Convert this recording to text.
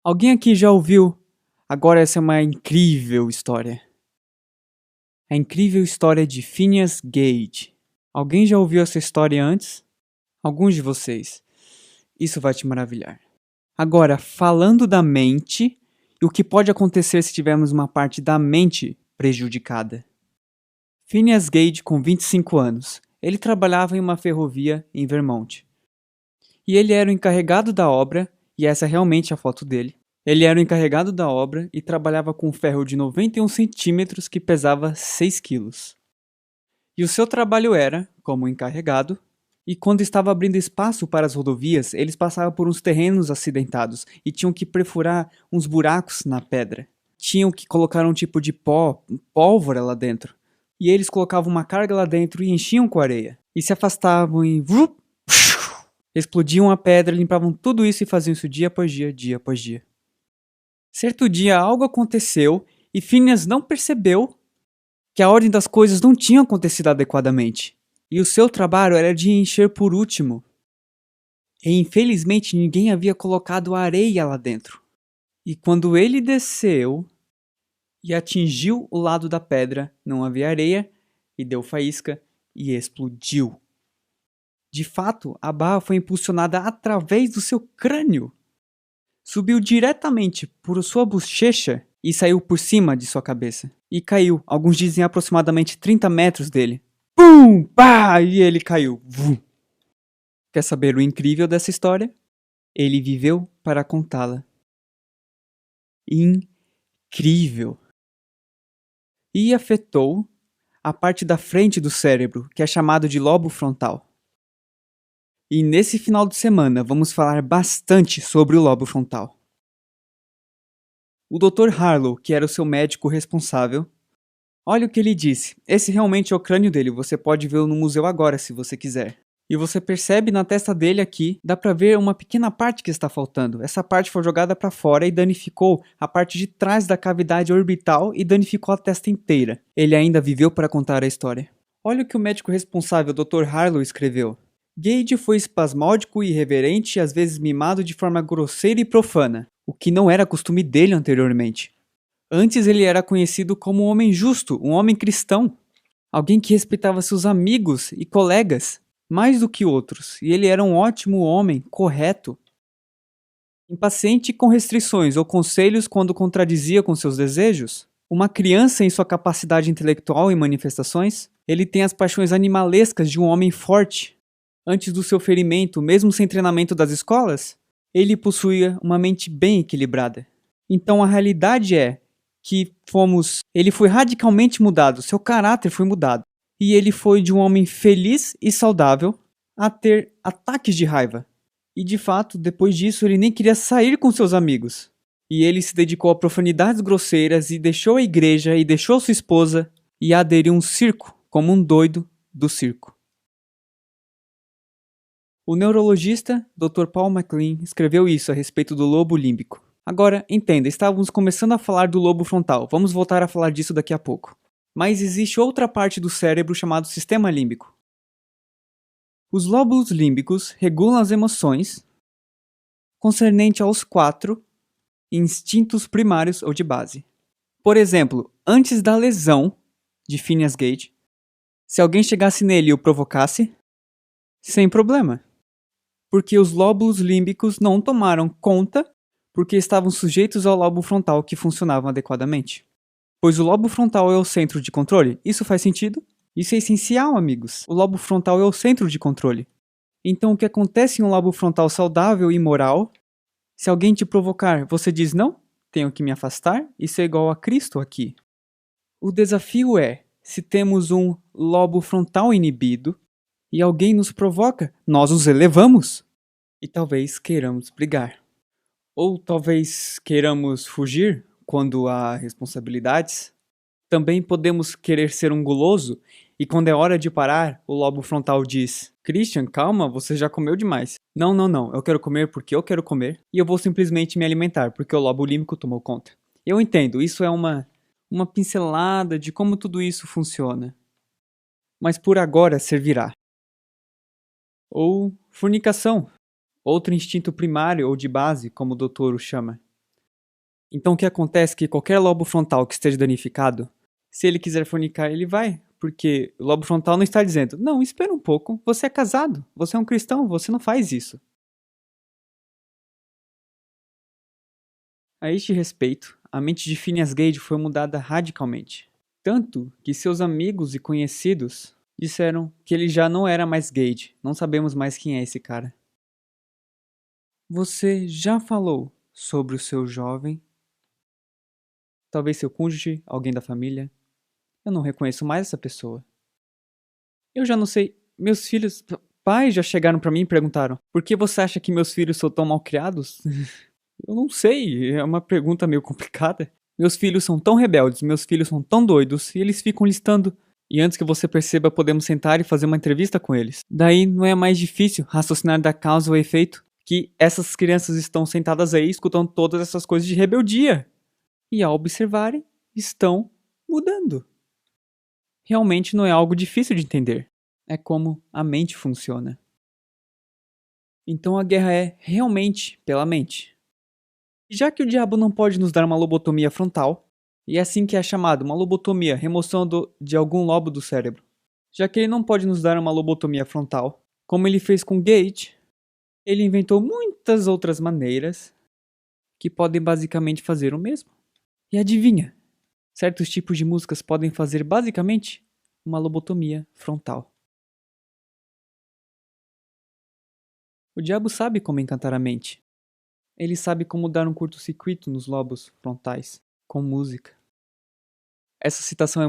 Alguém aqui já ouviu? Agora essa é uma incrível história. A incrível história de Phineas Gage. Alguém já ouviu essa história antes? Alguns de vocês. Isso vai te maravilhar. Agora, falando da mente e o que pode acontecer se tivermos uma parte da mente prejudicada. Phineas Gage, com 25 anos, ele trabalhava em uma ferrovia em Vermont. E ele era o encarregado da obra, e essa é realmente a foto dele. Ele era o encarregado da obra e trabalhava com um ferro de 91 centímetros que pesava 6 quilos. E o seu trabalho era, como encarregado, e quando estava abrindo espaço para as rodovias, eles passavam por uns terrenos acidentados e tinham que perfurar uns buracos na pedra. Tinham que colocar um tipo de pólvora lá dentro. E eles colocavam uma carga lá dentro e enchiam com areia. E se afastavam e explodiam a pedra, limpavam tudo isso e faziam isso dia após dia, dia após dia. Certo dia algo aconteceu e Phineas não percebeu que a ordem das coisas não tinha acontecido adequadamente. E o seu trabalho era de encher por último. E infelizmente ninguém havia colocado areia lá dentro. E quando ele desceu e atingiu o lado da pedra, não havia areia e deu faísca e explodiu. De fato, a barra foi impulsionada através do seu crânio. Subiu diretamente por sua bochecha e saiu por cima de sua cabeça. E caiu, alguns dizem aproximadamente 30 metros dele. Pum! Pá! E ele caiu. Vum. Quer saber o incrível dessa história? Ele viveu para contá-la. Incrível! E afetou a parte da frente do cérebro, que é chamado de lobo frontal. E nesse final de semana vamos falar bastante sobre o lobo frontal. O Dr. Harlow, que era o seu médico responsável, olha o que ele disse. Esse realmente é o crânio dele, você pode vê-lo no museu agora se você quiser. E você percebe na testa dele aqui, dá pra ver uma pequena parte que está faltando. Essa parte foi jogada para fora e danificou a parte de trás da cavidade orbital e danificou a testa inteira. Ele ainda viveu para contar a história. Olha o que o médico responsável, Dr. Harlow, escreveu. Gage foi espasmódico e irreverente e às vezes mimado de forma grosseira e profana, o que não era costume dele anteriormente. Antes ele era conhecido como um homem justo, um homem cristão, alguém que respeitava seus amigos e colegas mais do que outros, e ele era um ótimo homem, correto. Impaciente com restrições ou conselhos quando contradizia com seus desejos, uma criança em sua capacidade intelectual e manifestações, ele tem as paixões animalescas de um homem forte. Antes do seu ferimento, mesmo sem treinamento das escolas, ele possuía uma mente bem equilibrada. Então a realidade é que ele foi radicalmente mudado, seu caráter foi mudado. E ele foi de um homem feliz e saudável a ter ataques de raiva. E de fato, depois disso, ele nem queria sair com seus amigos. E ele se dedicou a profanidades grosseiras e deixou a igreja e deixou sua esposa e aderiu a um circo, como um doido do circo. O neurologista Dr. Paul MacLean escreveu isso a respeito do lobo límbico. Agora, entenda, estávamos começando a falar do lobo frontal, vamos voltar a falar disso daqui a pouco. Mas existe outra parte do cérebro chamado sistema límbico. Os lóbulos límbicos regulam as emoções concernente aos 4 instintos primários ou de base. Por exemplo, antes da lesão de Phineas Gage, se alguém chegasse nele e o provocasse, sem problema. Porque os lóbulos límbicos não tomaram conta porque estavam sujeitos ao lobo frontal que funcionavam adequadamente. Pois o lobo frontal é o centro de controle. Isso faz sentido? Isso é essencial, amigos. O lobo frontal é o centro de controle. Então, o que acontece em um lobo frontal saudável e moral? Se alguém te provocar, você diz não? Tenho que me afastar? Isso é igual a Cristo aqui. O desafio é, se temos um lobo frontal inibido e alguém nos provoca, nós os elevamos. E talvez queiramos brigar. Ou talvez queiramos fugir quando há responsabilidades. Também podemos querer ser um guloso e quando é hora de parar, o lobo frontal diz: Christian, calma, você já comeu demais. Não, não, não, eu quero comer porque eu quero comer e eu vou simplesmente me alimentar porque o lobo límbico tomou conta. Eu entendo, isso é uma pincelada de como tudo isso funciona. Mas por agora servirá. Ou fornicação, outro instinto primário ou de base, como o doutor o chama. Então o que acontece é que qualquer lobo frontal que esteja danificado, se ele quiser fornicar, ele vai. Porque o lobo frontal não está dizendo, não, espera um pouco, você é casado, você é um cristão, você não faz isso. A este respeito, a mente de Phineas Gage foi mudada radicalmente. Tanto que seus amigos e conhecidos disseram que ele já não era mais Gage, não sabemos mais quem é esse cara. Você já falou sobre o seu jovem? Talvez seu cônjuge, alguém da família? Eu não reconheço mais essa pessoa. Eu já não sei. Meus filhos. Pais já chegaram pra mim e perguntaram: por que você acha que meus filhos são tão mal criados? Eu não sei, é uma pergunta meio complicada. Meus filhos são tão rebeldes, meus filhos são tão doidos, e eles ficam listando. E antes que você perceba, podemos sentar e fazer uma entrevista com eles. Daí não é mais difícil raciocinar da causa ou efeito que essas crianças estão sentadas aí escutando todas essas coisas de rebeldia. E ao observarem, estão mudando. Realmente não é algo difícil de entender. É como a mente funciona. Então a guerra é realmente pela mente. E já que o diabo não pode nos dar uma lobotomia frontal, e é assim que é chamado, uma lobotomia, remoção de algum lobo do cérebro. Já que ele não pode nos dar uma lobotomia frontal, como ele fez com Gage, ele inventou muitas outras maneiras que podem basicamente fazer o mesmo. E adivinha? Certos tipos de músicas podem fazer basicamente uma lobotomia frontal. O diabo sabe como encantar a mente. Ele sabe como dar um curto-circuito nos lobos frontais, com música. Essa citação é